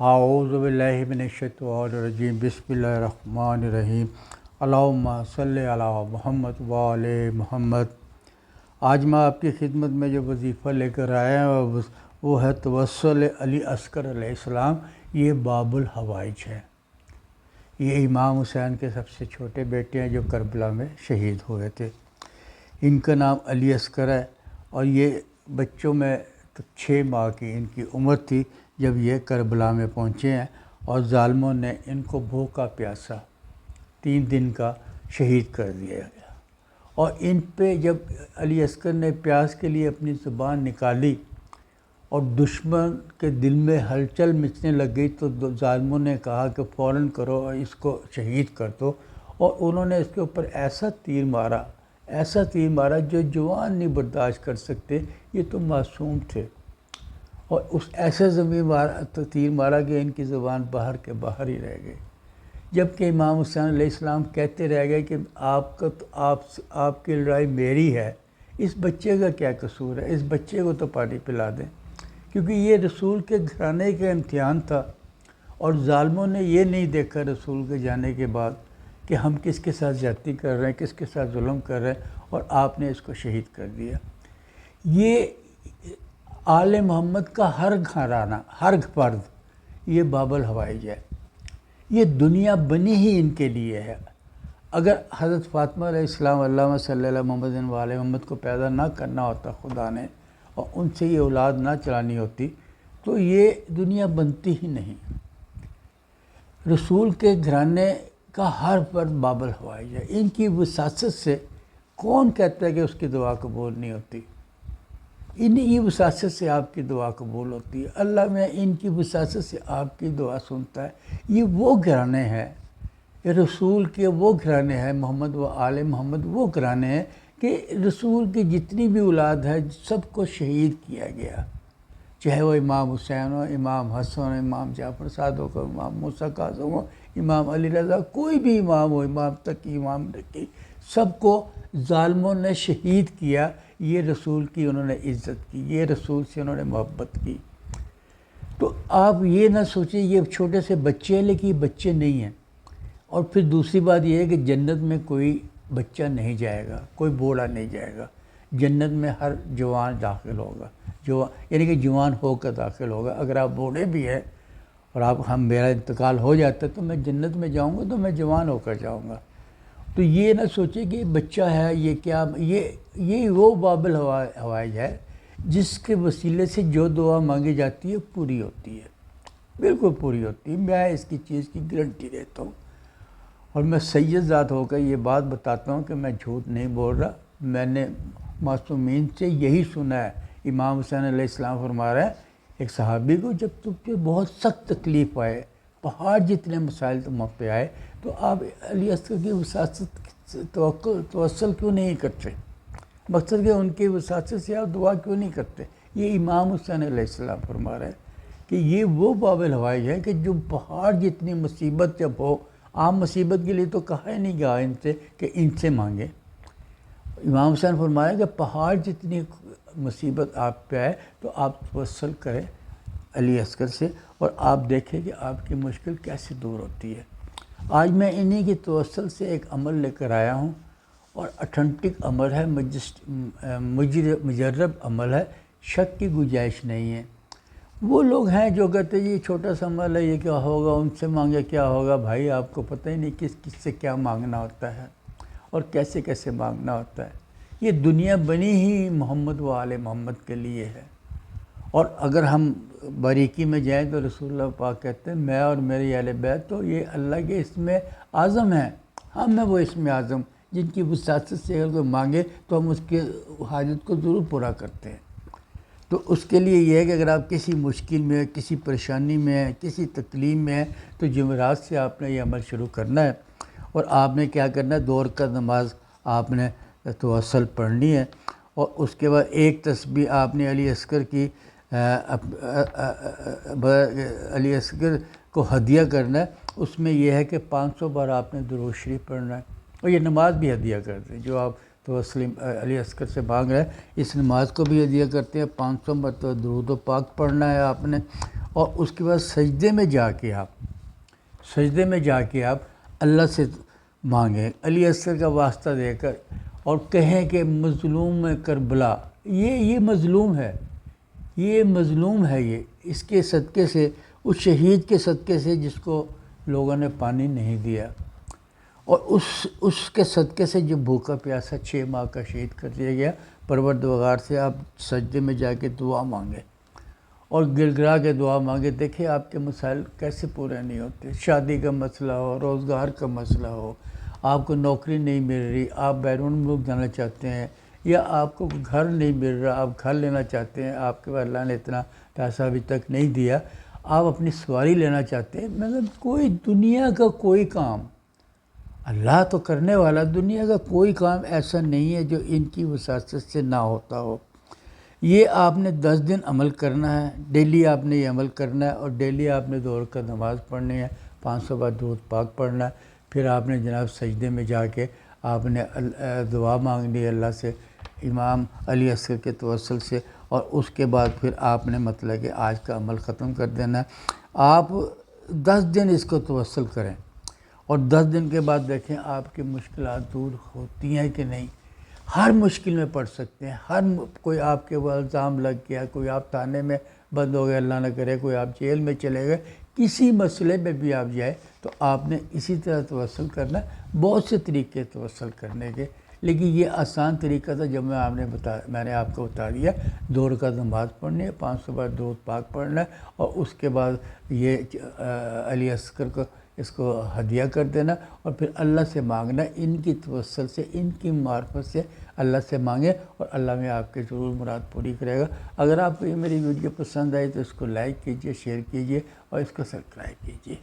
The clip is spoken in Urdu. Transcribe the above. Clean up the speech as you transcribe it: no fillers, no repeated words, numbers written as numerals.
اعوذ باللہ من الشیطان الرجیم بسم اللہ الرحمن الرحیم اللہم صلی علی محمد وآل محمد۔ آج میں آپ کی خدمت میں جو وظیفہ لے کر آیا ہوں وہ ہے توسل علی اصغر علیہ السلام۔ یہ باب الحوائج ہے۔ یہ امام حسین کے سب سے چھوٹے بیٹے ہیں جو کربلا میں شہید ہوئے تھے۔ ان کا نام علی اصغر ہے اور یہ بچوں میں 6 ماہ کی ان کی عمر تھی جب یہ کربلا میں پہنچے ہیں، اور ظالموں نے ان کو بھوکا پیاسا 3 دن کا شہید کر دیا گیا۔ اور ان پہ جب علی اصغر نے پیاس کے لیے اپنی زبان نکالی اور دشمن کے دل میں ہلچل مچنے لگ گئی تو ظالموں نے کہا کہ فوراً کرو اور اس کو شہید کر دو، اور انہوں نے اس کے اوپر ایسا تیر مارا جو جوان نہیں برداشت کر سکتے، یہ تو معصوم تھے، اور اس ایسے تیر مارا کہ ان کی زبان باہر کے باہر ہی رہ گئی۔ جبکہ امام حسین علیہ السلام کہتے رہ گئے کہ آپ کی لڑائی میری ہے، اس بچے کا کیا قصور ہے، اس بچے کو تو پانی پلا دیں، کیونکہ یہ رسول کے گھرانے کا امتحان تھا، اور ظالموں نے یہ نہیں دیکھا رسول کے جانے کے بعد کہ ہم کس کے ساتھ زیادتی کر رہے ہیں، کس کے ساتھ ظلم کر رہے ہیں، اور آپ نے اس کو شہید کر دیا۔ یہ آل محمد کا ہر گھرانہ، ہر فرد یہ باب الحوائج ہے۔ یہ دنیا بنی ہی ان کے لیے ہے۔ اگر حضرت فاطمہ علیہ السلام اللہم صلی اللہ محمد وآل محمد کو پیدا نہ کرنا ہوتا خدا نے، اور ان سے یہ اولاد نہ چلانی ہوتی تو یہ دنیا بنتی ہی نہیں۔ رسول کے گھرانے کا ہر فرد باب الحوائج ہے۔ ان کی وساست سے کون کہتا ہے کہ اس کی دعا قبول نہیں ہوتی؟ انہی وساست سے آپ کی دعا قبول ہوتی ہے۔ اللہ میں ان کی وساست سے آپ کی دعا سنتا ہے۔ یہ وہ گھرانے ہیں، یہ رسول کے وہ گھرانے ہیں، محمد و آل محمد وہ گھرانے ہیں کہ رسول کی جتنی بھی اولاد ہے سب کو شہید کیا گیا، چاہے وہ امام حسین ہو، امام حسن ہو، امام جعفر صادق ہو، امام موسیٰ کاظم ہو، امام علی رضا، کوئی بھی امام ہو، امام تقی، امام نقی، سب کو ظالموں نے شہید کیا۔ یہ رسول کی انہوں نے عزت کی، یہ رسول سے انہوں نے محبت کی۔ تو آپ یہ نہ سوچیں یہ چھوٹے سے بچے ہیں، لیکن یہ بچے نہیں ہیں۔ اور پھر دوسری بات یہ ہے کہ جنت میں کوئی بچہ نہیں جائے گا، کوئی بوڑھا نہیں جائے گا۔ جنت میں ہر جوان داخل ہوگا، یعنی کہ جوان ہو کر داخل ہوگا۔ اگر آپ بوڑھے بھی ہیں اور میرا انتقال ہو جاتا ہے تو میں جنت میں جاؤں گا تو میں جوان ہو کر جاؤں گا۔ تو یہ نہ سوچیں کہ بچہ ہے، یہ کیا، یہ وہ باب الحوائج ہے جس کے وسیلے سے جو دعا مانگی جاتی ہے پوری ہوتی ہے، بالکل پوری ہوتی ہے۔ میں اس کی چیز کی گارنٹی دیتا ہوں، اور میں سید ذات ہو کر یہ بات بتاتا ہوں کہ میں جھوٹ نہیں بول رہا۔ میں نے معصومین سے یہی سنا ہے۔ امام حسین علیہ السلام فرما رہے ہیں ایک صحابی کو، جب تم پہ بہت سخت تکلیف آئے، پہاڑ جتنے مسائل تم پہ آئے، تو آپ علی اصغر کی وساست توسل کیوں نہیں کرتے؟ مقصد کہ ان کی وساست سے آپ دعا کیوں نہیں کرتے؟ یہ امام حسین علیہ السلام فرما رہے ہیں کہ یہ وہ باب الحوائج ہے کہ جو پہاڑ جتنی مصیبت جب ہو، عام مصیبت کے لیے تو کہا ہی نہیں گیا ان سے کہ ان سے مانگیں۔ امام حسین فرمایا کہ پہاڑ جتنی مصیبت آپ پہ آئے تو آپ توسل کریں علی اصغر سے، اور آپ دیکھیں کہ آپ کی مشکل کیسے دور ہوتی ہے۔ آج میں انہی کی توسل سے ایک عمل لے کر آیا ہوں، اور اتھینٹک عمل ہے، مجرب عمل ہے، شک کی گنجائش نہیں ہے۔ وہ لوگ ہیں جو کہتے ہیں یہ چھوٹا سا عمل ہے، یہ کیا ہوگا، ان سے مانگے کیا ہوگا۔ بھائی آپ کو پتہ ہی نہیں کس سے کیا مانگنا ہوتا ہے اور کیسے کیسے مانگنا ہوتا ہے۔ یہ دنیا بنی ہی محمد و آل محمد کے لیے ہے، اور اگر ہم باریکی میں جائیں تو رسول اللہ پاک کہتے ہیں میں اور میری اہل بیت تو یہ اللہ کے اسم اعظم ہیں، ہم ہیں وہ اسم اعظم جن کی وساست سے اگر کوئی مانگے تو ہم اس کے حاجت کو ضرور پورا کرتے ہیں۔ تو اس کے لیے یہ ہے کہ اگر آپ کسی مشکل میں، کسی پریشانی میں، کسی تکلیف میں ہیں تو جمعرات سے آپ نے یہ عمل شروع کرنا ہے، اور آپ نے کیا کرنا ہے، 2 رکعت نماز آپ نے توسل پڑھنی ہے، اور اس کے بعد ایک تسبیح آپ نے علی اصغر کی علی اصغر کو ہدیہ کرنا ہے۔ اس میں یہ ہے کہ 500 بار آپ نے درود شریف پڑھنا ہے، اور یہ نماز بھی ہدیہ کرتے ہیں جو آپ توسل علی اصغر سے مانگ رہا ہے، اس نماز کو بھی ہدیہ کرتے ہیں۔ 500 مرتبہ درود و پاک پڑھنا ہے آپ نے، اور اس کے بعد سجدے میں جا کے آپ اللہ سے مانگیں علی اصغر کا واسطہ دے کر، اور کہیں کہ مظلوم کربلا، یہ مظلوم ہے، یہ اس کے صدقے سے، اس شہید کے صدقے سے جس کو لوگوں نے پانی نہیں دیا، اور اس کے صدقے سے جو بھوکا پیاسا 6 ماہ کا شہید کر دیا گیا، پروردگار سے آپ سجدے میں جا کے دعا مانگیں اور گڑ گڑا کے دعا مانگے۔ دیکھیں آپ کے مسائل کیسے پورے نہیں ہوتے، شادی کا مسئلہ ہو، روزگار کا مسئلہ ہو، آپ کو نوکری نہیں مل رہی، آپ بیرون ملک جانا چاہتے ہیں، یا آپ کو گھر نہیں مل رہا، آپ گھر لینا چاہتے ہیں، آپ کے پاس اللہ نے اتنا پیسہ ابھی تک نہیں دیا، آپ اپنی سواری لینا چاہتے ہیں، مگر کوئی دنیا کا کوئی کام، اللہ تو کرنے والا، دنیا کا کوئی کام ایسا نہیں ہے جو ان کی وساطت سے نہ ہوتا ہو۔ یہ آپ نے 10 دن عمل کرنا ہے، ڈیلی آپ نے یہ عمل کرنا ہے، اور ڈیلی آپ نے 2 رکعت نماز پڑھنی ہے، 500 بار درود پاک پڑھنا ہے، پھر آپ نے جناب سجدے میں جا کے آپ نے دعا مانگنی ہے اللہ سے، امام علی اصغر کے توسل سے، اور اس کے بعد پھر آپ نے مطلب کہ آج کا عمل ختم کر دینا ہے۔ آپ 10 دن اس کو توسل کریں، اور 10 دن کے بعد دیکھیں آپ کی مشکلات دور ہوتی ہیں کہ نہیں۔ ہر مشکل میں پڑ سکتے ہیں، کوئی آپ کے الزام لگ گیا، کوئی آپ تھانے میں بند ہو گئے، اللہ نہ کرے کوئی آپ جیل میں چلے گئے، کسی مسئلے میں بھی آپ جائے تو آپ نے اسی طرح توسل کرنا ہے۔ بہت سے طریقے توسل کرنے کے، لیکن یہ آسان طریقہ تھا جو میں نے آپ کو بتا دیا۔ 2 رکعت نماز پڑھنی ہے، 500 بار درود پاک پڑھنا ہے، اور اس کے بعد یہ علی اصغر کو اس کو ہدیہ کر دینا، اور پھر اللہ سے مانگنا، ان کی توسل سے، ان کی معرفت سے اللہ سے مانگیں، اور اللہ میں آپ کے ضرور مراد پوری کرے گا۔ اگر آپ کو یہ میری ویڈیو پسند آئی تو اس کو لائک کیجئے، شیئر کیجئے، اور اس کو سبسکرائب کیجئے۔